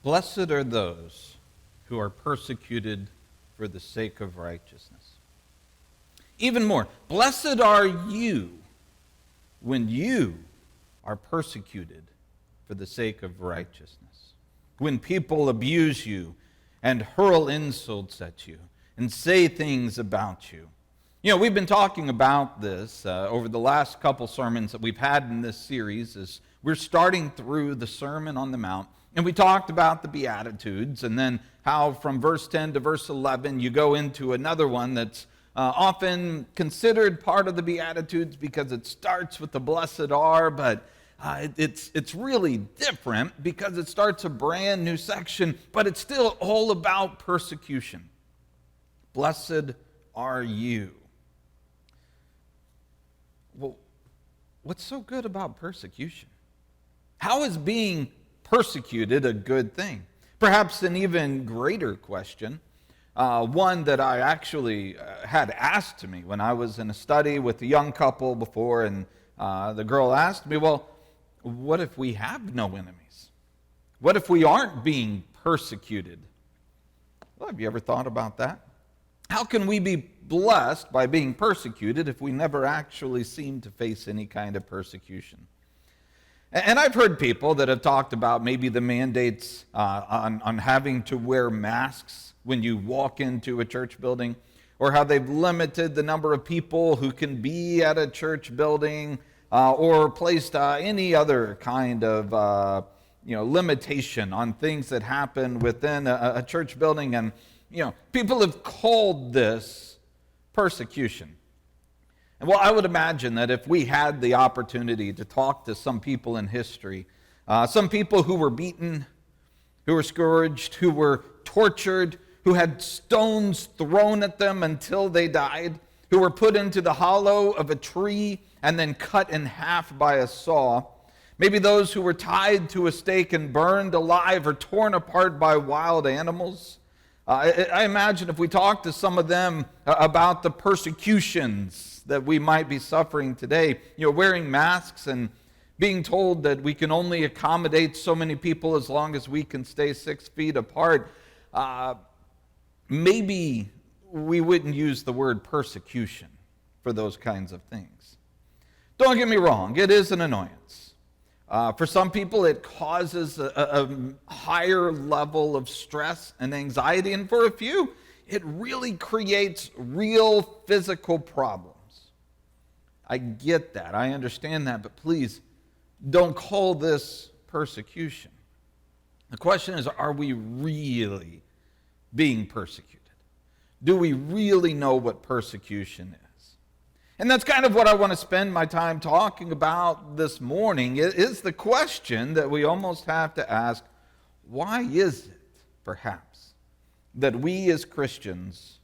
Blessed are those who are persecuted for the sake of righteousness. Even more, blessed are you when you are persecuted for the sake of righteousness. When people abuse you and hurl insults at you and say things about you. You know, we've been talking about this over the last couple sermons that we've had in this series as we're starting through the Sermon on the Mount. And we talked about the Beatitudes and then how from verse 10 to verse 11 you go into another one that's often considered part of the Beatitudes because it starts with the blessed are, but it's really different because it starts a brand new section, but it's still all about persecution. Blessed are you. Well, what's so good about persecution? How is being persecuted a good thing? Perhaps an even greater question, one that I actually had asked to me when I was in a study with a young couple before, and the girl asked me, well, what if we have no enemies? What if we aren't being persecuted? Well, have you ever thought about that? How can we be blessed by being persecuted if we never actually seem to face any kind of persecution? And I've heard people that have talked about maybe the mandates on having to wear masks when you walk into a church building, or how they've limited the number of people who can be at a church building, or placed any other kind of limitation on things that happen within a church building. And people have called this persecution. And well, I would imagine that if we had the opportunity to talk to some people in history, some people who were beaten, who were scourged, who were tortured, who had stones thrown at them until they died, who were put into the hollow of a tree and then cut in half by a saw, maybe those who were tied to a stake and burned alive or torn apart by wild animals. I imagine if we talked to some of them about the persecutions that we might be suffering today, wearing masks and being told that we can only accommodate so many people as long as we can stay 6 feet apart, maybe we wouldn't use the word persecution for those kinds of things. Don't get me wrong, it is an annoyance. For some people, it causes a higher level of stress and anxiety, and for a few, it really creates real physical problems. I get that, I understand that, but please don't call this persecution. The question is, are we really being persecuted? Do we really know what persecution is? And that's kind of what I want to spend my time talking about this morning. It is the question that we almost have to ask, why is it, perhaps, that we as Christians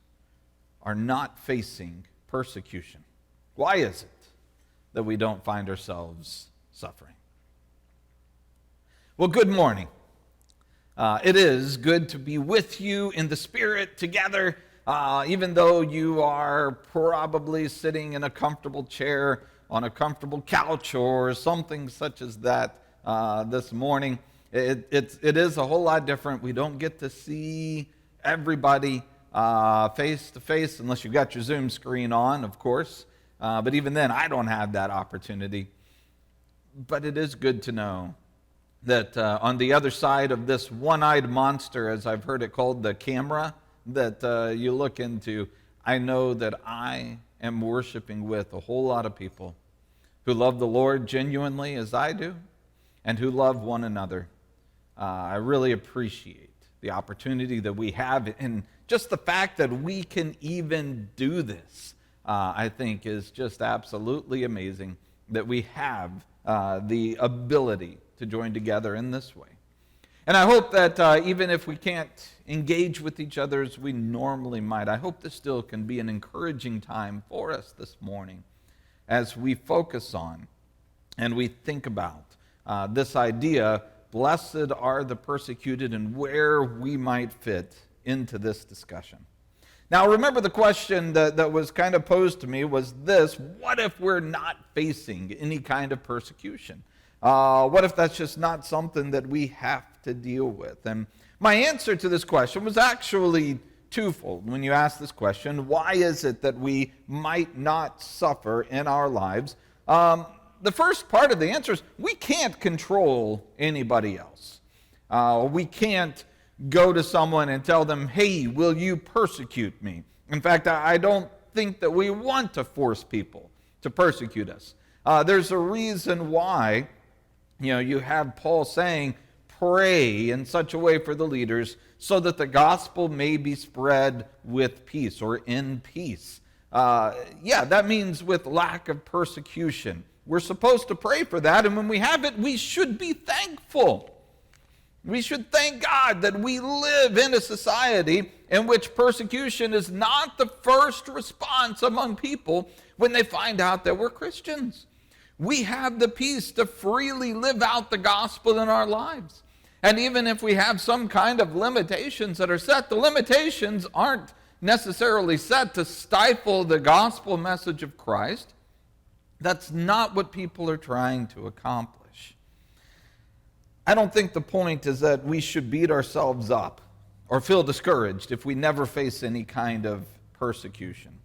are not facing persecution? Why is it that we don't find ourselves suffering? Well, good morning. It is good to be with you in the Spirit together, even though you are probably sitting in a comfortable chair on a comfortable couch or something such as that this morning. It is a whole lot different. We don't get to see everybody face to face unless you've got your Zoom screen on, of course. But even then, I don't have that opportunity. But it is good to know that on the other side of this one-eyed monster, as I've heard it called, the camera that you look into, I know that I am worshiping with a whole lot of people who love the Lord genuinely as I do and who love one another. I really appreciate the opportunity that we have, and just the fact that we can even do this, I think is just absolutely amazing that we have the ability to join together in this way. And I hope that even if we can't engage with each other as we normally might, I hope this still can be an encouraging time for us this morning as we focus on and we think about this idea, blessed are the persecuted, and where we might fit into this discussion. Now, remember the question that was kind of posed to me was this: what if we're not facing any kind of persecution? What if that's just not something that we have to deal with? And my answer to this question was actually twofold. When you ask this question, why is it that we might not suffer in our lives? The first part of the answer is we can't control anybody else. We can't go to someone and tell them, hey, will you persecute me? In fact, I don't think that we want to force people to persecute us. There's a reason why, you have Paul saying, pray in such a way for the leaders so that the gospel may be spread with peace or in peace. That means with lack of persecution. We're supposed to pray for that, and when we have it, we should be thankful. We should thank God that we live in a society in which persecution is not the first response among people when they find out that we're Christians. We have the peace to freely live out the gospel in our lives. And even if we have some kind of limitations that are set, the limitations aren't necessarily set to stifle the gospel message of Christ. That's not what people are trying to accomplish. I don't think the point is that we should beat ourselves up or feel discouraged if we never face any kind of persecution.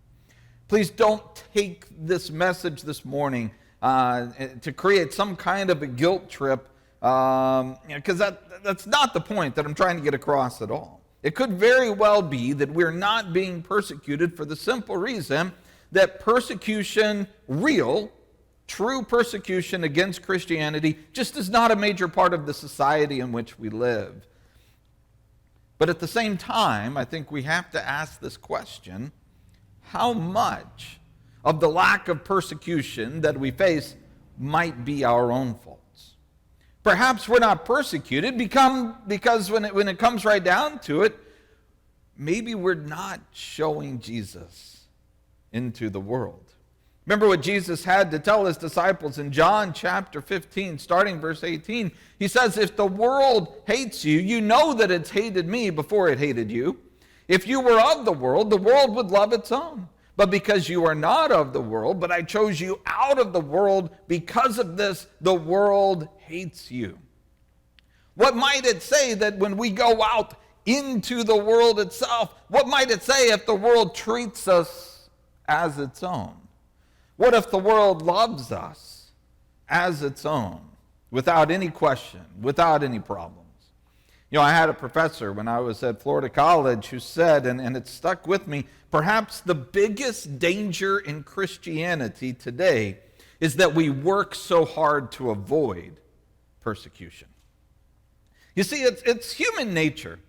Please don't take this message this morning to create some kind of a guilt trip, because that's not the point that I'm trying to get across at all. It could very well be that we're not being persecuted for the simple reason that persecution, true persecution against Christianity, just is not a major part of the society in which we live. But at the same time, I think we have to ask this question: how much of the lack of persecution that we face might be our own faults? Perhaps we're not persecuted because when it comes right down to it, maybe we're not showing Jesus into the world. Remember what Jesus had to tell his disciples in John chapter 15, starting verse 18. He says, if the world hates you, you know that it's hated me before it hated you. If you were of the world would love its own. But because you are not of the world, but I chose you out of the world, because of this, the world hates you. What might it say that when we go out into the world itself, what might it say if the world treats us as its own? What if the world loves us as its own, without any question, without any problems? I had a professor when I was at Florida College who said, and it stuck with me, perhaps the biggest danger in Christianity today is that we work so hard to avoid persecution. You see, it's human nature.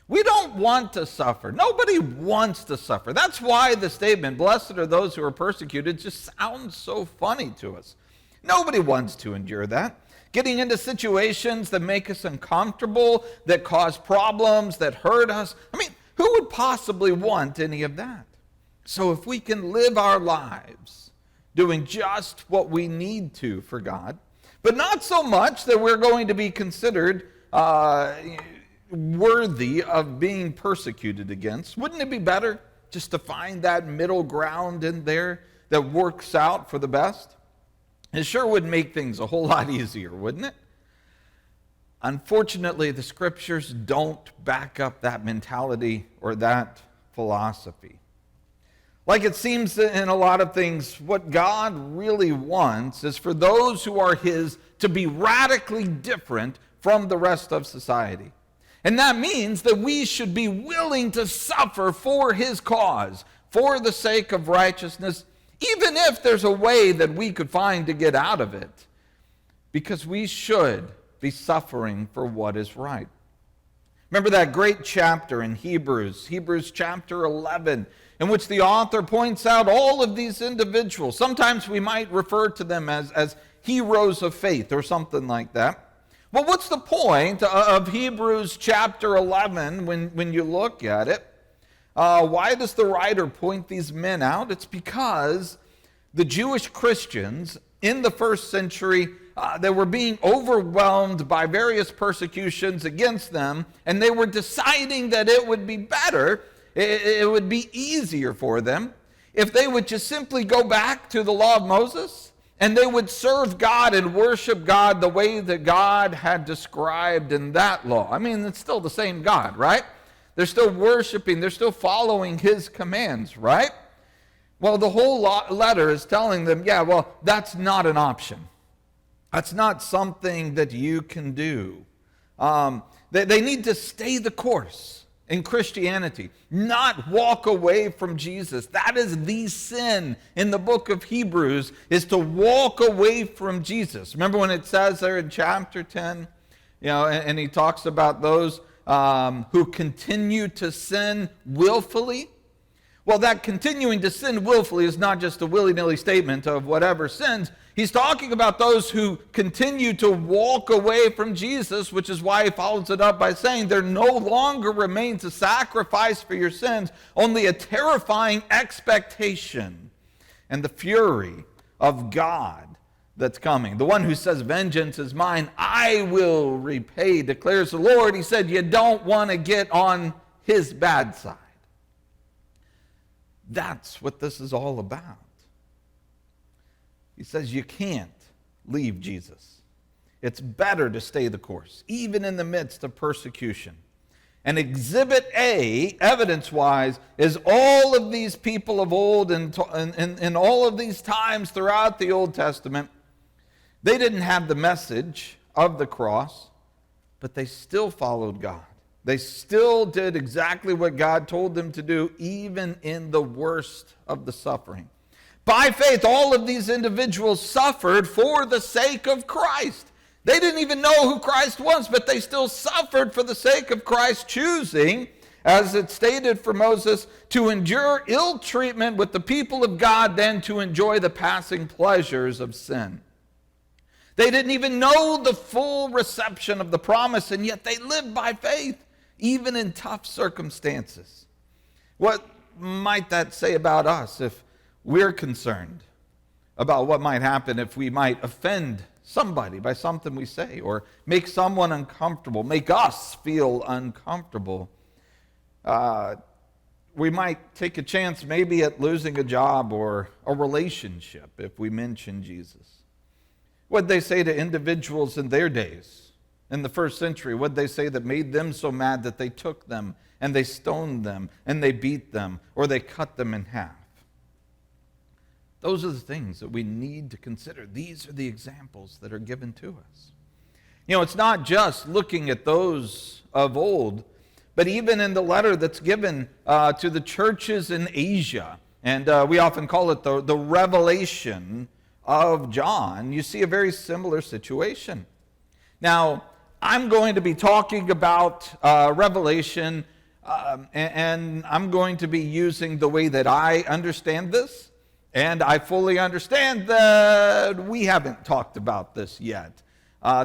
We don't want to suffer. Nobody wants to suffer. That's why the statement, blessed are those who are persecuted, just sounds so funny to us. Nobody wants to endure that. Getting into situations that make us uncomfortable, that cause problems, that hurt us. Who would possibly want any of that? So if we can live our lives doing just what we need to for God, but not so much that we're going to be considered worthy of being persecuted against, wouldn't it be better just to find that middle ground in there that works out for the best? It sure would make things a whole lot easier, wouldn't it? Unfortunately, the scriptures don't back up that mentality or that philosophy. Like it seems in a lot of things, what God really wants is for those who are His to be radically different from the rest of society. And that means that we should be willing to suffer for His cause, for the sake of righteousness, even if there's a way that we could find to get out of it, because we should be suffering for what is right. Remember that great chapter in Hebrews chapter 11, in which the author points out all of these individuals. Sometimes we might refer to them as heroes of faith or something like that. Well, what's the point of Hebrews chapter 11 when you look at it? Why does the writer point these men out? It's because the Jewish Christians in the first century, they were being overwhelmed by various persecutions against them, and they were deciding that it would be better, it would be easier for them if they would just simply go back to the law of Moses And they would serve God and worship God the way that God had described in that law. I mean, it's still the same God, right? They're still worshiping, they're still following his commands, right? Well, the whole letter is telling them, yeah, well, that's not an option. That's not something that you can do. They need to stay the course in Christianity, not walk away from Jesus. That is the sin in the book of Hebrews, is to walk away from Jesus. Remember when it says there in chapter 10, and he talks about those who continue to sin willfully? Well, that continuing to sin willfully is not just a willy-nilly statement of whatever sins. He's talking about those who continue to walk away from Jesus, which is why he follows it up by saying there no longer remains a sacrifice for your sins, only a terrifying expectation and the fury of God that's coming. The one who says, vengeance is mine, I will repay, declares the Lord. He said, you don't want to get on his bad side. That's what this is all about. He says you can't leave Jesus. It's better to stay the course, even in the midst of persecution. And Exhibit A, evidence-wise, is all of these people of old and all of these times throughout the Old Testament. They didn't have the message of the cross, but they still followed God. They still did exactly what God told them to do, even in the worst of the suffering. By faith, all of these individuals suffered for the sake of Christ. They didn't even know who Christ was, but they still suffered for the sake of Christ, choosing, as it stated for Moses, to endure ill treatment with the people of God than to enjoy the passing pleasures of sin. They didn't even know the full reception of the promise, and yet they lived by faith, even in tough circumstances. What might that say about us if we're concerned about what might happen if we might offend somebody by something we say, or make someone uncomfortable, make us feel uncomfortable? We might take a chance maybe at losing a job or a relationship if we mention Jesus. What'd they say to individuals in their days? In the first century, what'd they say that made them so mad that they took them and they stoned them and they beat them or they cut them in half? Those are the things that we need to consider. These are the examples that are given to us. It's not just looking at those of old, but even in the letter that's given to the churches in Asia, and we often call it the revelation of John, you see a very similar situation. Now, I'm going to be talking about Revelation, and I'm going to be using the way that I understand this, and I fully understand that we haven't talked about this yet.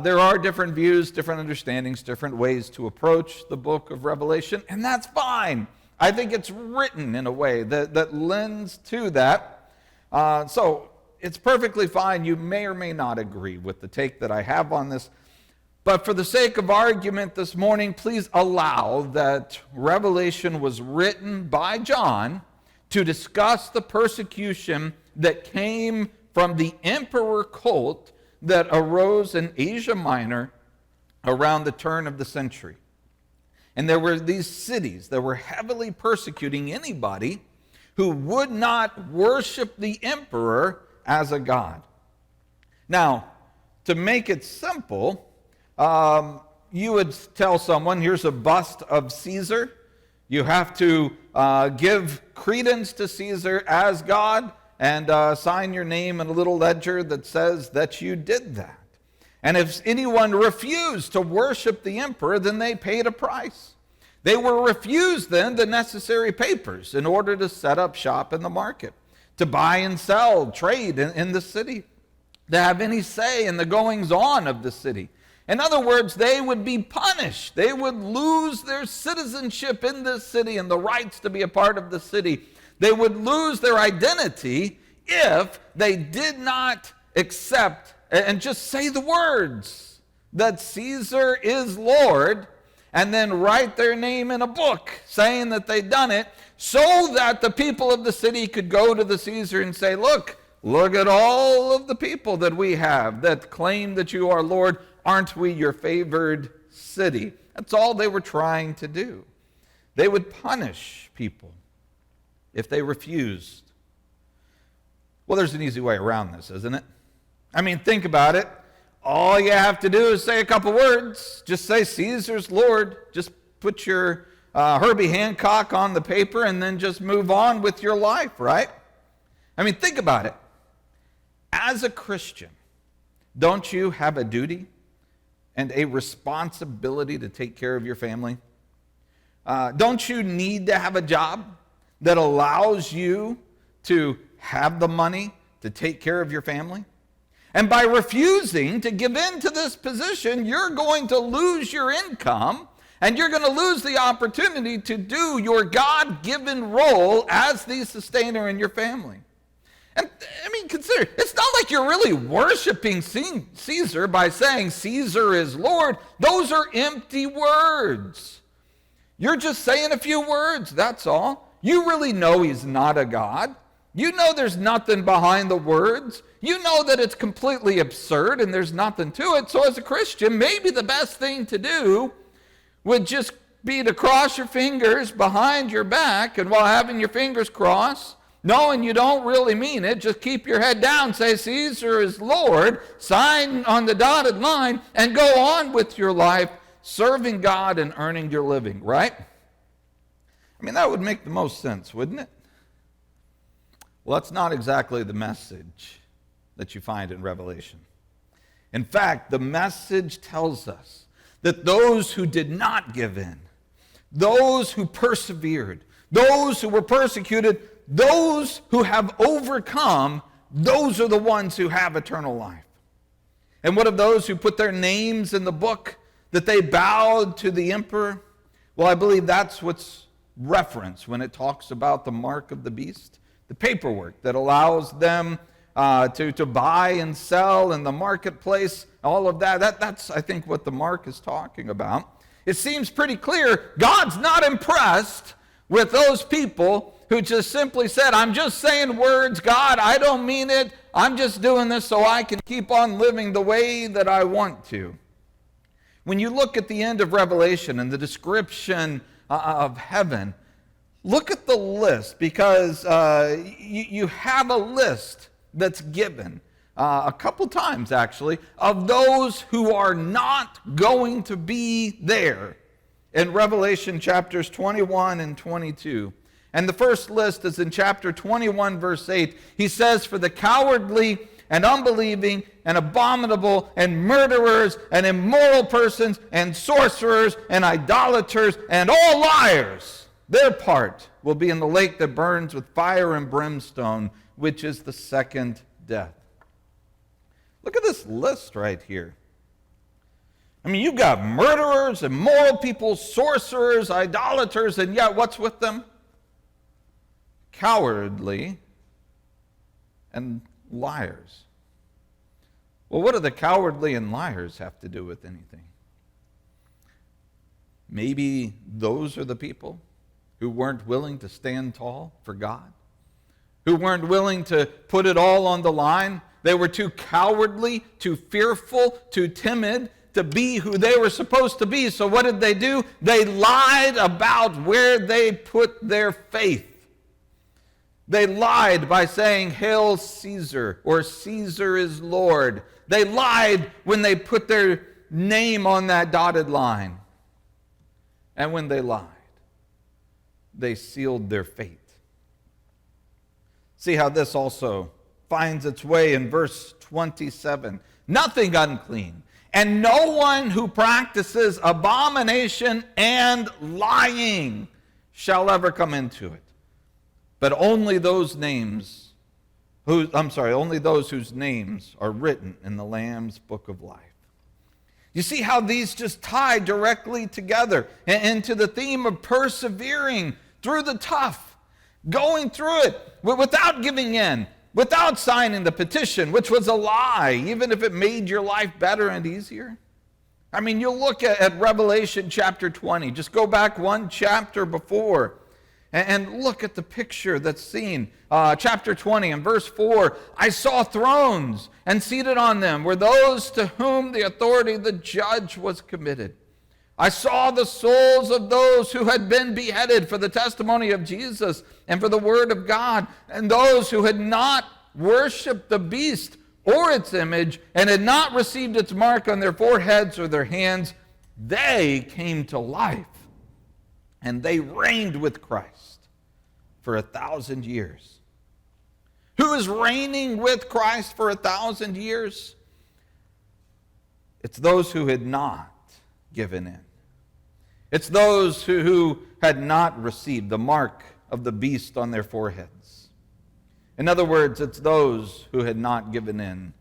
There are different views, different understandings, different ways to approach the book of Revelation, and that's fine. I think it's written in a way that lends to that. So it's perfectly fine. You may or may not agree with the take that I have on this. But for the sake of argument this morning, please allow that Revelation was written by John to discuss the persecution that came from the emperor cult that arose in Asia Minor around the turn of the century. And there were these cities that were heavily persecuting anybody who would not worship the emperor as a god. Now, to make it simple, you would tell someone, here's a bust of Caesar. You have to give credence to Caesar as God and sign your name in a little ledger that says that you did that. And if anyone refused to worship the emperor, then they paid a price. They were refused then the necessary papers in order to set up shop in the market, to buy and sell, trade in the city, to have any say in the goings-on of the city. In other words, they would be punished. They would lose their citizenship in this city and the rights to be a part of the city. They would lose their identity if they did not accept and just say the words that Caesar is Lord, and then write their name in a book saying that they'd done it, so that the people of the city could go to the Caesar and say, look, look at all of the people that we have that claim that you are Lord. Aren't we your favored city? That's all they were trying to do. They would punish people if they refused. Well, there's an easy way around this, isn't it? I mean, think about it. All you have to do is say a couple words. Just say Caesar's Lord. Just put your Herbie Hancock on the paper and then just move on with your life, right? I mean, think about it. As a Christian, don't you have a duty and a responsibility to take care of your family? Don't you need to have a job that allows you to have the money to take care of your family? And by refusing to give in to this position, you're going to lose your income, and you're going to lose the opportunity to do your God-given role as the sustainer in your family. And I mean, consider, it's not like you're really worshiping Caesar by saying Caesar is Lord. Those are empty words. You're just saying a few words, that's all. You really know he's not a God. You know there's nothing behind the words. You know that it's completely absurd and there's nothing to it. So as a Christian, maybe the best thing to do would just be to cross your fingers behind your back, and while having your fingers crossed, knowing you don't really mean it, just keep your head down, say Caesar is Lord, sign on the dotted line, and go on with your life serving God and earning your living, right? I mean, that would make the most sense, wouldn't it? Well, that's not exactly the message that you find in Revelation. In fact, the message tells us that those who did not give in, those who persevered, those who were persecuted, those who have overcome, those are the ones who have eternal life. And what of those who put their names in the book that they bowed to the emperor? Well, I believe that's what's referenced when it talks about the mark of the beast. The paperwork that allows them to buy and sell in the marketplace, all of that. That's, I think, what the mark is talking about. It seems pretty clear God's not impressed with those people who just simply said, I'm just saying words, God, I don't mean it. I'm just doing this so I can keep on living the way that I want to. When you look at the end of Revelation and the description of heaven, look at the list, because you have a list that's given a couple times, actually, of those who are not going to be there in Revelation chapters 21 and 22. And the first list is in chapter 21, verse 8. He says, for the cowardly and unbelieving and abominable and murderers and immoral persons and sorcerers and idolaters and all liars, their part will be in the lake that burns with fire and brimstone, which is the second death. Look at this list right here. I mean, you've got murderers, immoral people, sorcerers, idolaters, and yet what's with them? Cowardly and liars. Well, what do the cowardly and liars have to do with anything? Maybe those are the people who weren't willing to stand tall for God, who weren't willing to put it all on the line. They were too cowardly, too fearful, too timid to be who they were supposed to be. So what did they do? They lied about where they put their faith. They lied by saying, Hail Caesar, or Caesar is Lord. They lied when they put their name on that dotted line. And when they lied, they sealed their fate. See how this also finds its way in verse 27. Nothing unclean, and no one who practices abomination and lying shall ever come into it. But only those whose names are written in the Lamb's book of life. You see how these just tie directly together into the theme of persevering through the tough, going through it without giving in, without signing the petition, which was a lie, even if it made your life better and easier. I mean, you'll look at Revelation chapter 20. Just go back one chapter before. And look at the picture that's seen. Chapter 20 and verse 4, I saw thrones, and seated on them were those to whom the authority of the judge was committed. I saw the souls of those who had been beheaded for the testimony of Jesus and for the word of God, and those who had not worshipped the beast or its image, and had not received its mark on their foreheads or their hands. They came to life, and they reigned with Christ for 1,000 years. Who is reigning with Christ for 1,000 years? It's those who had not given in. It's those who had not received the mark of the beast on their foreheads. In other words, it's those who had not given in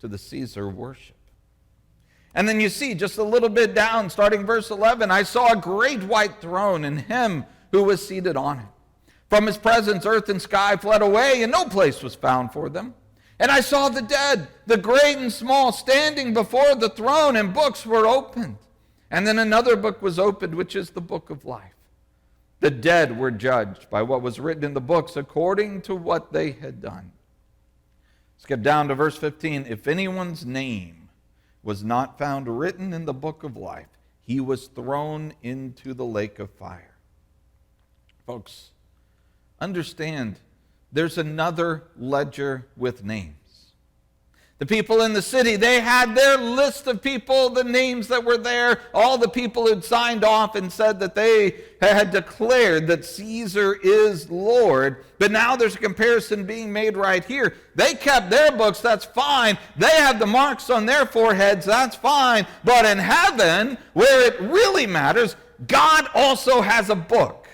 to the Caesar worship. And then you see just a little bit down, starting verse 11, I saw a great white throne and him who was seated on it. From his presence, earth and sky fled away, and no place was found for them. And I saw the dead, the great and small, standing before the throne, and books were opened. And then another book was opened, which is the book of life. The dead were judged by what was written in the books according to what they had done. Skip down to verse 15. If anyone's name was not found written in the book of life, he was thrown into the lake of fire. Folks, understand, there's another ledger with names. The people in the city, they had their list of people, the names that were there, all the people who'd signed off and said that they had declared that Caesar is Lord. But now there's a comparison being made right here. They kept their books, that's fine. They have the marks on their foreheads, that's fine. But in heaven, where it really matters, God also has a book.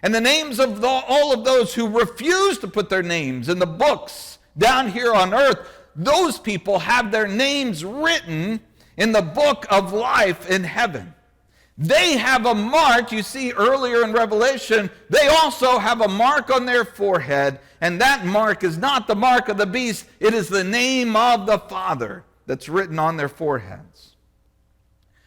And the names of all of those who refuse to put their names in the books down here on earth, those people have their names written in the book of life in heaven. They have a mark, you see earlier in Revelation, they also have a mark on their forehead, and that mark is not the mark of the beast, it is the name of the Father that's written on their foreheads.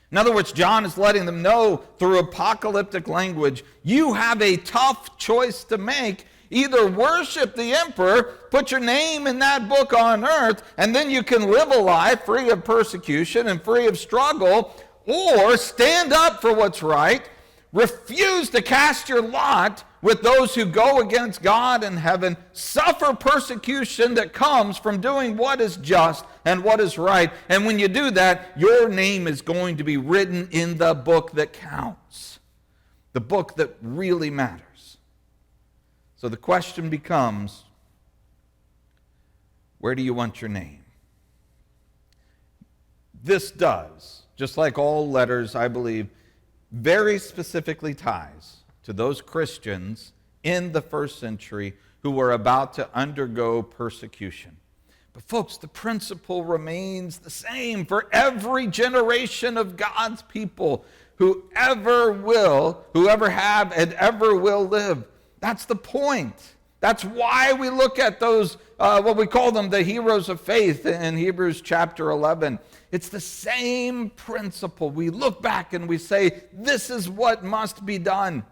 In other words, John is letting them know through apocalyptic language, you have a tough choice to make. Either worship the emperor, put your name in that book on earth, and then you can live a life free of persecution and free of struggle, or stand up for what's right, refuse to cast your lot with those who go against God in heaven, suffer persecution that comes from doing what is just and what is right. And when you do that, your name is going to be written in the book that counts, the book that really matters. So the question becomes, where do you want your name? This does, just like all letters, I believe, very specifically ties to those Christians in the first century who were about to undergo persecution. But folks, the principle remains the same for every generation of God's people, whoever have and ever will live. That's the point. That's why we look at those, what we call them, the heroes of faith in Hebrews chapter 11. It's the same principle. We look back and we say, this is what must be done.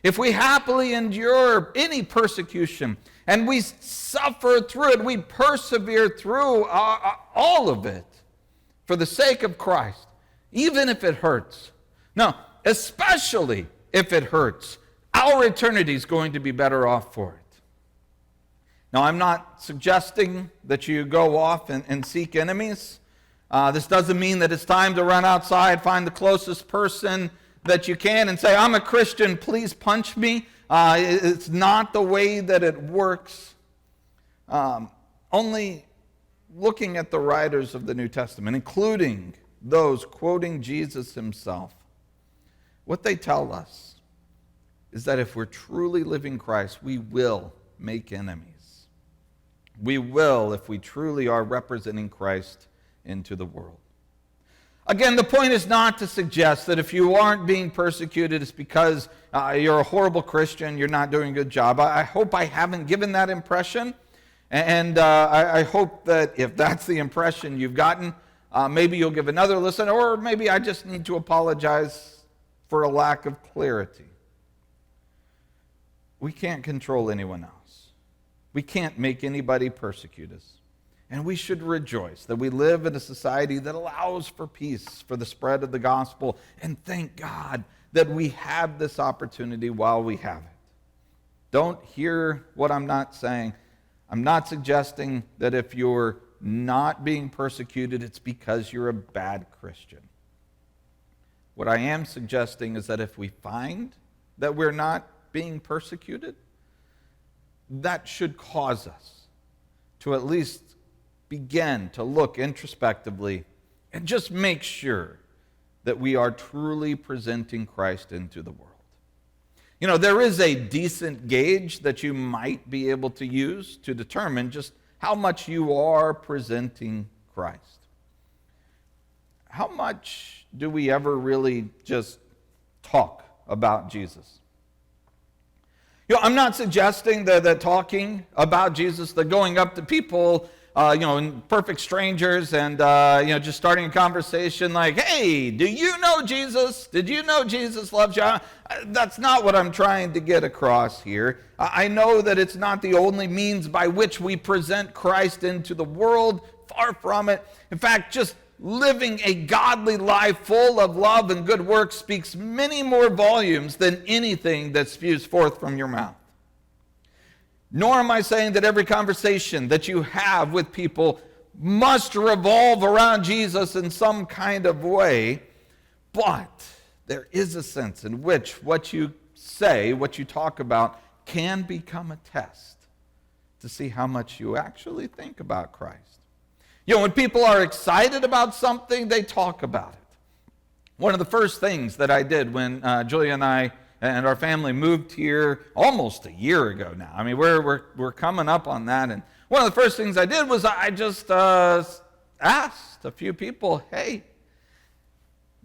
If we happily endure any persecution and we suffer through it, we persevere through all of it for the sake of Christ, even if it hurts. No, especially if it hurts. Our eternity is going to be better off for it. Now, I'm not suggesting that you go off and seek enemies. This doesn't mean that it's time to run outside, find the closest person that you can and say, I'm a Christian, please punch me. It's not the way that it works. Only looking at the writers of the New Testament, including those quoting Jesus himself, what they tell us is that if we're truly living Christ, we will make enemies. We will if we truly are representing Christ into the world. Again, the point is not to suggest that if you aren't being persecuted, it's because you're a horrible Christian, you're not doing a good job. I hope I haven't given that impression, and I hope that if that's the impression you've gotten, maybe you'll give another listen, or maybe I just need to apologize for a lack of clarity. we can't control anyone else. We can't make anybody persecute us. And we should rejoice that we live in a society that allows for peace, for the spread of the gospel, and thank God that we have this opportunity while we have it. Don't hear what I'm not saying. I'm not suggesting that if you're not being persecuted, it's because you're a bad Christian. What I am suggesting is that if we find that we're not being persecuted, that should cause us to at least begin to look introspectively and just make sure that we are truly presenting Christ into the world. You know, there is a decent gauge that you might be able to use to determine just how much you are presenting Christ. How much do we ever really just talk about Jesus? You know, I'm not suggesting that talking about Jesus, that going up to people, and perfect strangers and, just starting a conversation like, hey, do you know Jesus? Did you know Jesus loves you? That's not what I'm trying to get across here. I know that it's not the only means by which we present Christ into the world. Far from it. In fact, just living a godly life full of love and good works speaks many more volumes than anything that spews forth from your mouth. Nor am I saying that every conversation that you have with people must revolve around Jesus in some kind of way, but there is a sense in which what you say, what you talk about, can become a test to see how much you actually think about Christ. You know, when people are excited about something, they talk about it. One of the first things that I did when Julia and I and our family moved here almost a year ago now. I mean, we're coming up on that. And one of the first things I did was I just asked a few people, hey,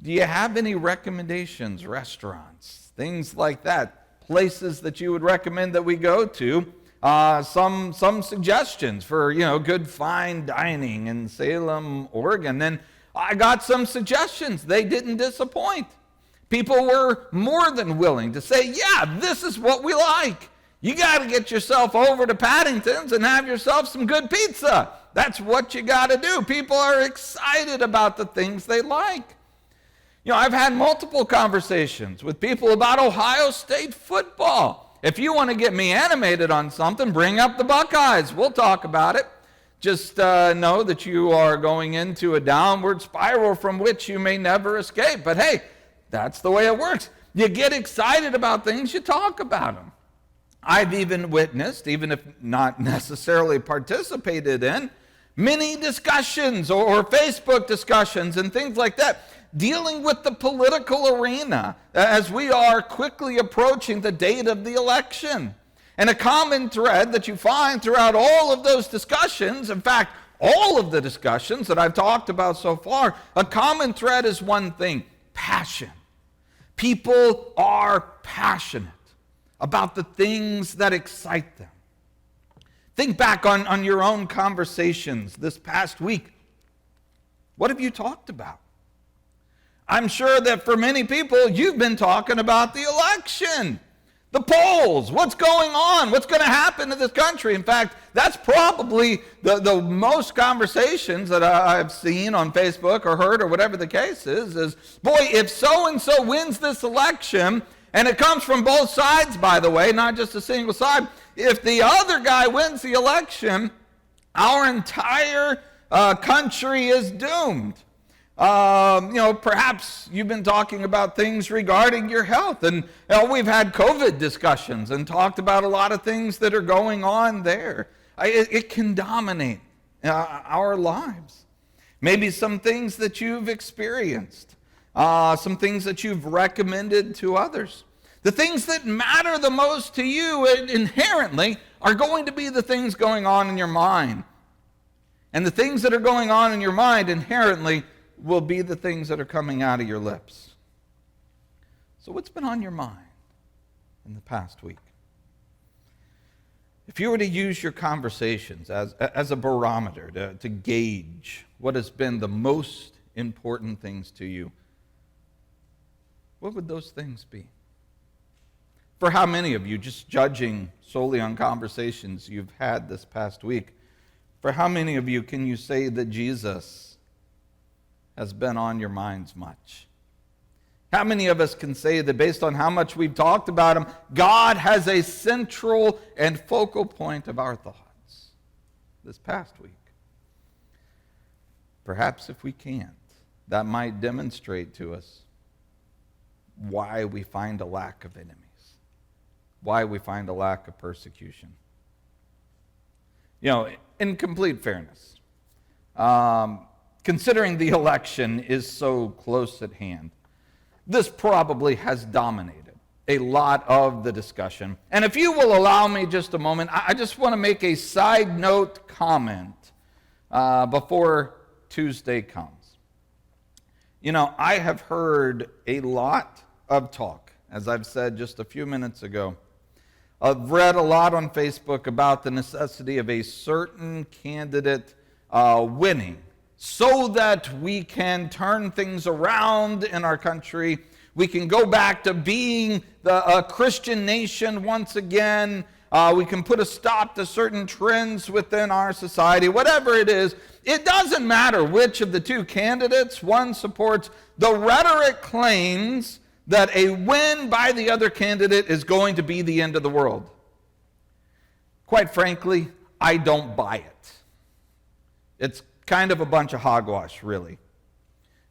do you have any recommendations, restaurants, things like that, places that you would recommend that we go to? Some suggestions for, good fine dining in Salem, Oregon. Then I got some suggestions. They didn't disappoint. People were more than willing to say, yeah, this is what we like. You got to get yourself over to Paddington's and have yourself some good pizza. That's what you got to do. People are excited about the things they like. I've had multiple conversations with people about Ohio State football. If you want to get me animated on something, bring up the Buckeyes. We'll talk about it. Just know that you are going into a downward spiral from which you may never escape. But hey, that's the way it works. You get excited about things, you talk about them. I've even witnessed, even if not necessarily participated in, many discussions or Facebook discussions and things like that, dealing with the political arena as we are quickly approaching the date of the election. And a common thread that you find throughout all of those discussions, in fact, all of the discussions that I've talked about so far, a common thread is one thing: passion. People are passionate about the things that excite them. Think back on your own conversations this past week. What have you talked about? I'm sure that for many people, you've been talking about the election, the polls, what's going on, what's going to happen to this country. In fact, that's probably the most conversations that I've seen on Facebook or heard or whatever the case is, boy, if so-and-so wins this election, and it comes from both sides, by the way, not just a single side, if the other guy wins the election, our entire country is doomed. Perhaps you've been talking about things regarding your health, and we've had COVID discussions and talked about a lot of things that are going on there. It can dominate our lives. Maybe some things that you've experienced, some things that you've recommended to others. The things that matter the most to you inherently are going to be the things going on in your mind. And the things that are going on in your mind inherently will be the things that are coming out of your lips. So what's been on your mind in the past week? If you were to use your conversations as a barometer to gauge what has been the most important things to you, what would those things be? For how many of you, just judging solely on conversations you've had this past week, for how many of you can you say that Jesus has been on your minds much? How many of us can say that based on how much we've talked about him, God has a central and focal point of our thoughts this past week? Perhaps if we can't, that might demonstrate to us why we find a lack of enemies, why we find a lack of persecution. In complete fairness, considering the election is so close at hand, this probably has dominated a lot of the discussion. And if you will allow me just a moment, I just want to make a side note comment before Tuesday comes. I have heard a lot of talk, as I've said just a few minutes ago. I've read a lot on Facebook about the necessity of a certain candidate winning so that we can turn things around in our country. We can go back to being a Christian nation once again. We can put a stop to certain trends within our society. Whatever it is, it doesn't matter which of the two candidates one supports. The rhetoric claims that a win by the other candidate is going to be the end of the world. Quite frankly, I don't buy it. It's kind of a bunch of hogwash, really.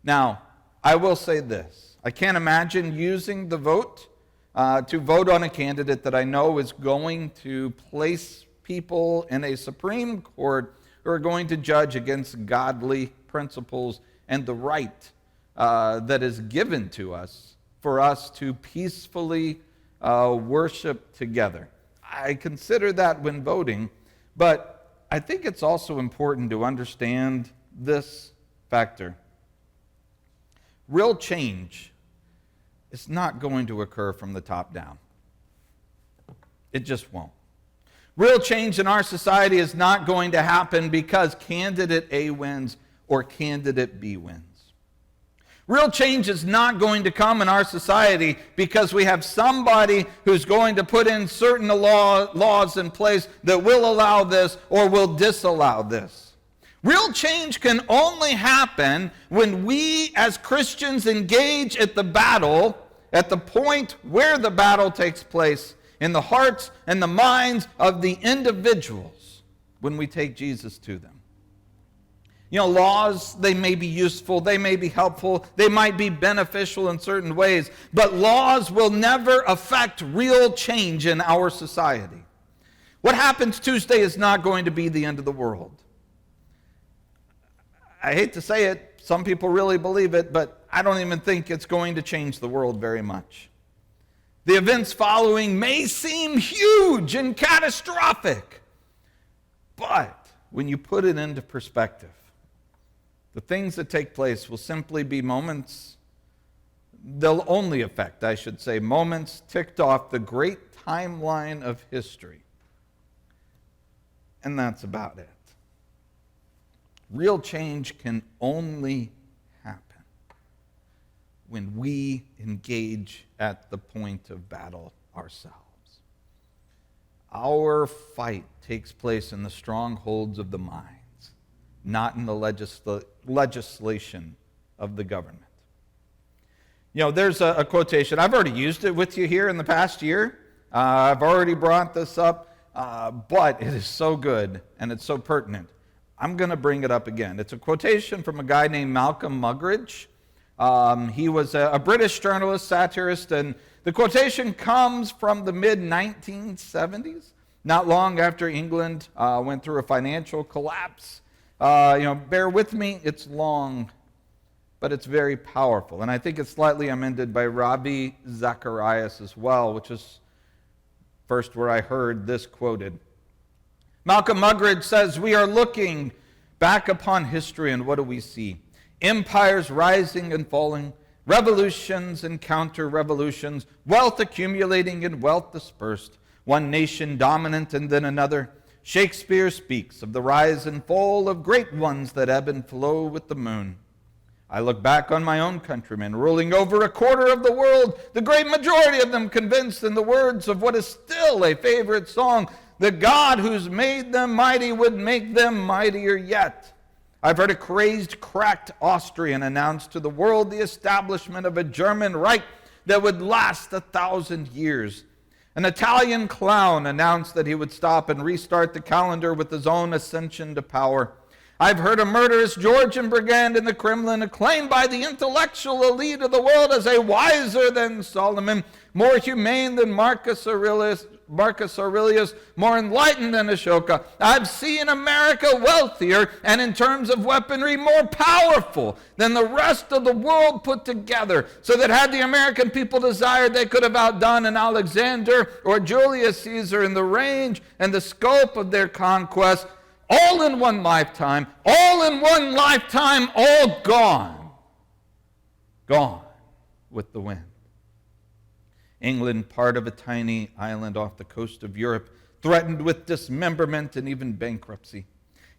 Now, I will say this. I can't imagine using the vote to vote on a candidate that I know is going to place people in a Supreme Court who are going to judge against godly principles and the right that is given to us for us to peacefully worship together. I consider that when voting, but I think it's also important to understand this factor. Real change is not going to occur from the top down. It just won't. Real change in our society is not going to happen because candidate A wins or candidate B wins. Real change is not going to come in our society because we have somebody who's going to put in certain laws in place that will allow this or will disallow this. Real change can only happen when we as Christians engage at the battle, at the point where the battle takes place, in the hearts and the minds of the individuals when we take Jesus to them. Laws, they may be useful, they may be helpful, they might be beneficial in certain ways, but laws will never affect real change in our society. What happens Tuesday is not going to be the end of the world. I hate to say it, some people really believe it, but I don't even think it's going to change the world very much. The events following may seem huge and catastrophic, but when you put it into perspective, the things that take place will simply be moments, they'll only affect, I should say, moments ticked off the great timeline of history. And that's about it. Real change can only happen when we engage at the point of battle ourselves. Our fight takes place in the strongholds of the mind, not in the legislation of the government. There's a quotation. I've already used it with you here in the past year. I've already brought this up, but it is so good and it's so pertinent. I'm going to bring it up again. It's a quotation from a guy named Malcolm Muggeridge. He was a British journalist, satirist, and the quotation comes from the mid-1970s, not long after England went through a financial collapse. Bear with me, it's long, but it's very powerful. And I think it's slightly amended by Ravi Zacharias as well, which is first where I heard this quoted. Malcolm Muggeridge says, "We are looking back upon history, and what do we see? Empires rising and falling, revolutions and counter-revolutions, wealth accumulating and wealth dispersed, one nation dominant and then another. Shakespeare speaks of the rise and fall of great ones that ebb and flow with the moon. I look back on my own countrymen, ruling over a quarter of the world, the great majority of them convinced in the words of what is still a favorite song, the God who's made them mighty would make them mightier yet. I've heard a crazed, cracked Austrian announce to the world the establishment of a German Reich that would last 1,000 years. An Italian clown announced that he would stop and restart the calendar with his own ascension to power. I've heard a murderous Georgian brigand in the Kremlin acclaimed by the intellectual elite of the world as a wiser than Solomon, more humane than Marcus Aurelius, more enlightened than Ashoka. I've seen America wealthier and in terms of weaponry more powerful than the rest of the world put together, so that had the American people desired, they could have outdone an Alexander or Julius Caesar in the range and the scope of their conquest. All in one lifetime, all gone. Gone with the wind. England, part of a tiny island off the coast of Europe, threatened with dismemberment and even bankruptcy.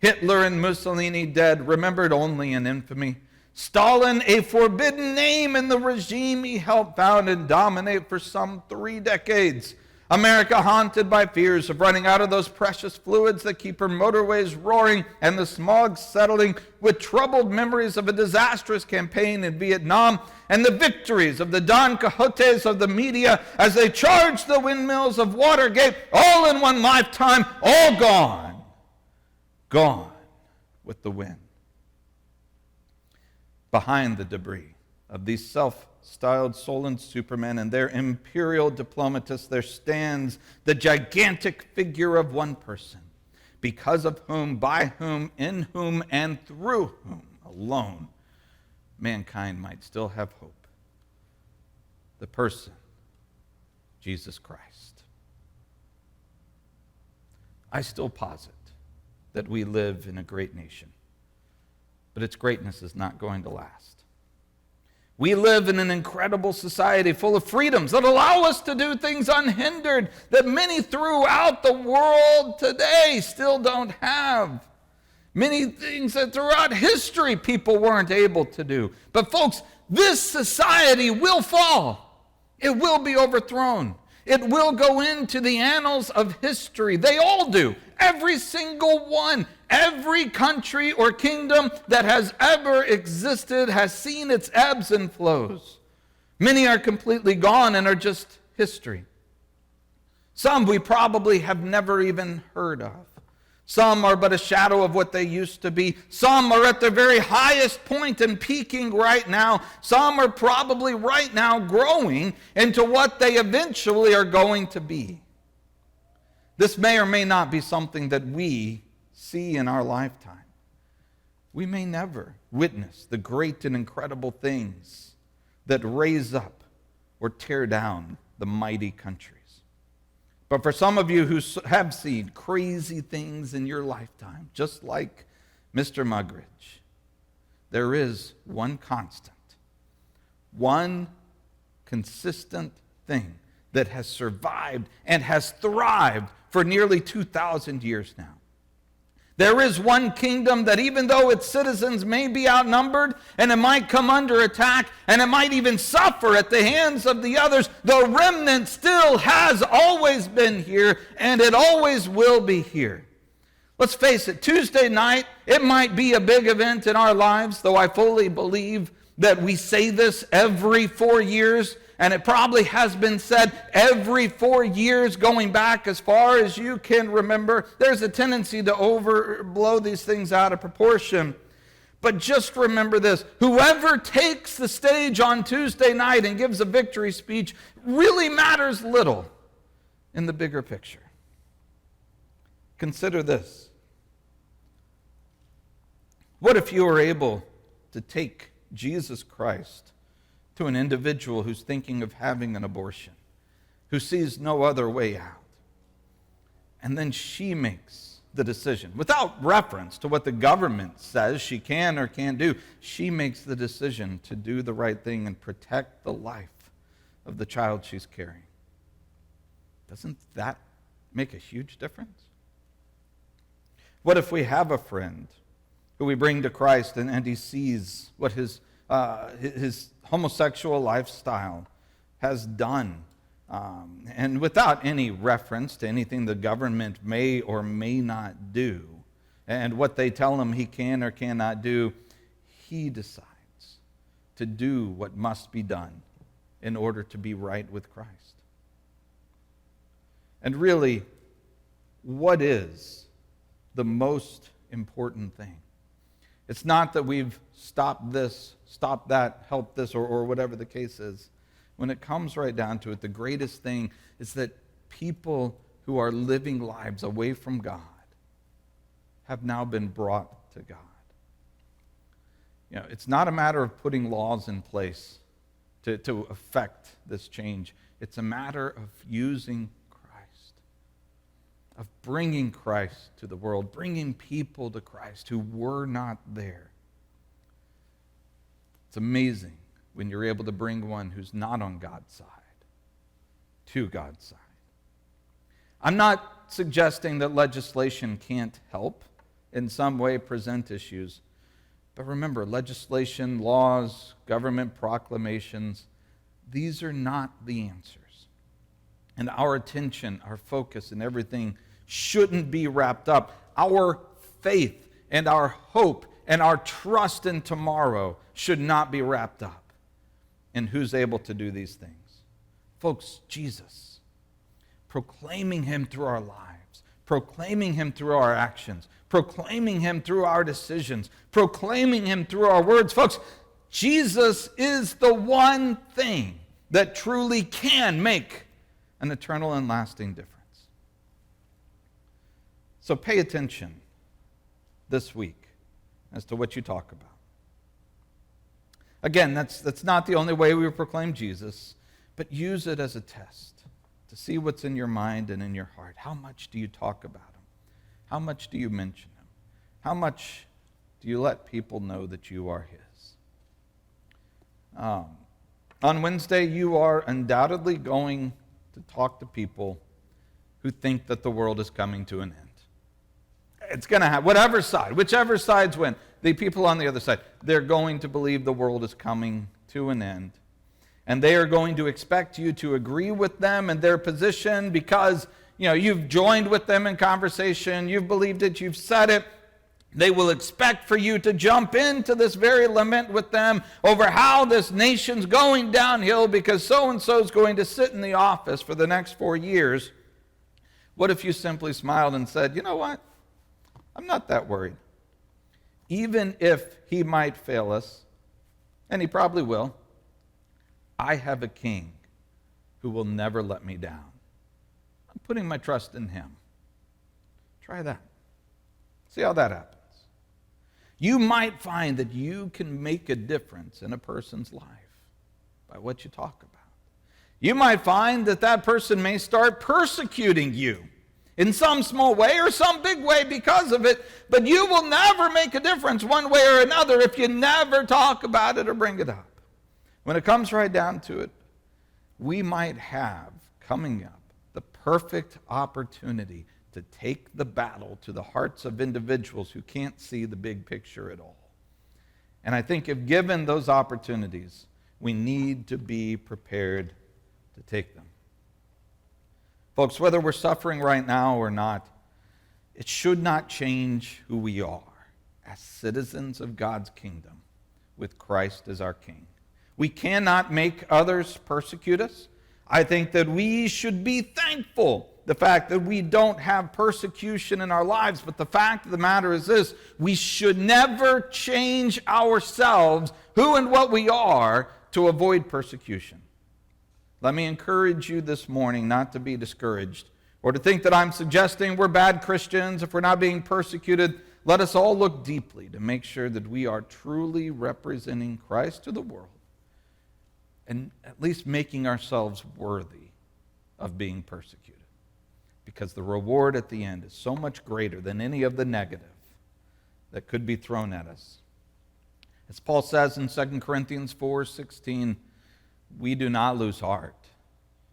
Hitler and Mussolini dead, remembered only in infamy. Stalin, a forbidden name in the regime he helped found and dominate for some 3 decades. America haunted by fears of running out of those precious fluids that keep her motorways roaring and the smog settling, with troubled memories of a disastrous campaign in Vietnam and the victories of the Don Quixotes of the media as they charged the windmills of Watergate, all in one lifetime, all gone. Gone with the wind. Behind the debris of these self-styled Solon supermen and their imperial diplomatists, there stands the gigantic figure of one person, because of whom, by whom, in whom, and through whom alone mankind might still have hope. The person, Jesus Christ. I still posit that we live in a great nation, but its greatness is not going to last. We live in an incredible society full of freedoms that allow us to do things unhindered that many throughout the world today still don't have. Many things that throughout history people weren't able to do. But folks, this society will fall. It will be overthrown. It will go into the annals of history. They all do. Every single one. Every country or kingdom that has ever existed has seen its ebbs and flows. Many are completely gone and are just history. Some we probably have never even heard of. Some are but a shadow of what they used to be. Some are at their very highest point and peaking right now. Some are probably right now growing into what they eventually are going to be. This may or may not be something that we see in our lifetime. We may never witness the great and incredible things that raise up or tear down the mighty countries. But for some of you who have seen crazy things in your lifetime, just like Mr. Muggeridge, there is one constant, one consistent thing that has survived and has thrived for nearly 2,000 years now. There is one kingdom that, even though its citizens may be outnumbered and it might come under attack and it might even suffer at the hands of the others, the remnant still has always been here and it always will be here. Let's face it, Tuesday night, it might be a big event in our lives, though I fully believe that we say this every 4 years, and it probably has been said every 4 years going back as far as you can remember. There's a tendency to overblow these things out of proportion. But just remember this: whoever takes the stage on Tuesday night and gives a victory speech really matters little in the bigger picture. Consider this. What if you were able to take Jesus Christ to an individual who's thinking of having an abortion, who sees no other way out, and then she makes the decision, without reference to what the government says she can or can't do, she makes the decision to do the right thing and protect the life of the child she's carrying? Doesn't that make a huge difference? What if we have a friend who we bring to Christ and he sees what his his homosexual lifestyle has done, and without any reference to anything the government may or may not do, and what they tell him he can or cannot do, he decides to do what must be done in order to be right with Christ. And really, what is the most important thing? It's not that we've stopped this, stopped that, helped this, or whatever the case is. When it comes right down to it, the greatest thing is that people who are living lives away from God have now been brought to God. You know, it's not a matter of putting laws in place to affect this change. It's a matter of using Christ, of bringing Christ to the world, bringing people to Christ who were not there. It's amazing when you're able to bring one who's not on God's side to God's side. I'm not suggesting that legislation can't help in some way present issues. But remember, legislation, laws, government proclamations, these are not the answers. And our attention, our focus, and everything shouldn't be wrapped up. Our faith and our hope and our trust in tomorrow should not be wrapped up in who's able to do these things. Folks, Jesus, proclaiming him through our lives, proclaiming him through our actions, proclaiming him through our decisions, proclaiming him through our words. Folks, Jesus is the one thing that truly can make an eternal and lasting difference. So pay attention this week as to what you talk about. Again, that's not the only way we proclaim Jesus, but use it as a test to see what's in your mind and in your heart. How much do you talk about him? How much do you mention him? How much do you let people know that you are his? On Wednesday, you are undoubtedly going to talk to people who think that the world is coming to an end. It's going to have, whichever sides win, the people on the other side, they're going to believe the world is coming to an end. And they are going to expect you to agree with them and their position because, you've joined with them in conversation, you've believed it, you've said it. They will expect for you to jump into this very lament with them over how this nation's going downhill because so-and-so is going to sit in the office for the next 4 years. What if you simply smiled and said, you know what? I'm not that worried. Even if he might fail us, and he probably will, I have a king who will never let me down. I'm putting my trust in him. Try that. See how that happens. You might find that you can make a difference in a person's life by what you talk about. You might find that that person may start persecuting you in some small way or some big way because of it, but you will never make a difference one way or another if you never talk about it or bring it up. When it comes right down to it, we might have coming up the perfect opportunity to take the battle to the hearts of individuals who can't see the big picture at all. And I think if given those opportunities, we need to be prepared to take them. Folks, whether we're suffering right now or not, it should not change who we are as citizens of God's kingdom with Christ as our King. We cannot make others persecute us. I think that we should be thankful the fact that we don't have persecution in our lives, but the fact of the matter is this: we should never change ourselves, who and what we are, to avoid persecution. Let me encourage you this morning not to be discouraged or to think that I'm suggesting we're bad Christians if we're not being persecuted. Let us all look deeply to make sure that we are truly representing Christ to the world and at least making ourselves worthy of being persecuted. Because the reward at the end is so much greater than any of the negative that could be thrown at us. As Paul says in 2 Corinthians 4:16, we do not lose heart.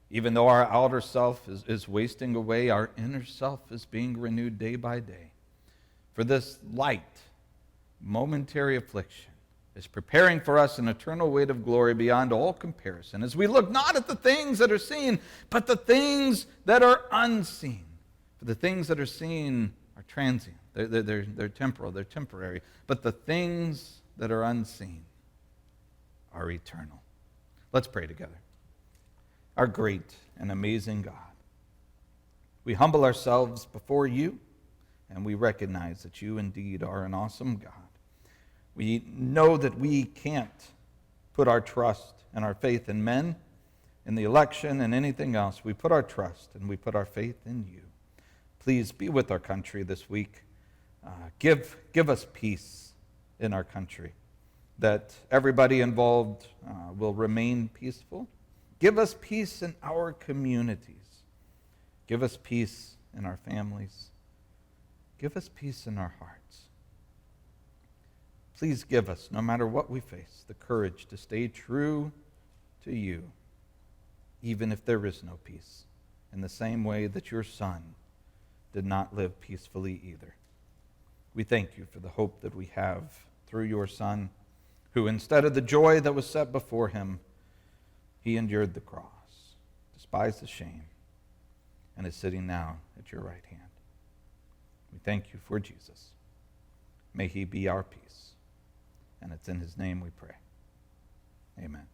Even though our outer self is wasting away, our inner self is being renewed day by day. For this light, momentary affliction is preparing for us an eternal weight of glory beyond all comparison, as we look not at the things that are seen, but the things that are unseen. For the things that are seen are transient. They're temporal, they're temporary. But the things that are unseen are eternal. Let's pray together. Our great and amazing God, we humble ourselves before you, and we recognize that you indeed are an awesome God. We know that we can't put our trust and our faith in men, in the election, and anything else. We put our trust and we put our faith in you. Please be with our country this week. Give us peace in our country, that everybody involved will remain peaceful. Give us peace in our communities. Give us peace in our families. Give us peace in our hearts. Please give us, no matter what we face, the courage to stay true to you, even if there is no peace, in the same way that your Son did not live peacefully either. We thank you for the hope that we have through your Son, who instead of the joy that was set before him, he endured the cross, despised the shame, and is sitting now at your right hand. We thank you for Jesus. May he be our peace. And it's in his name we pray. Amen.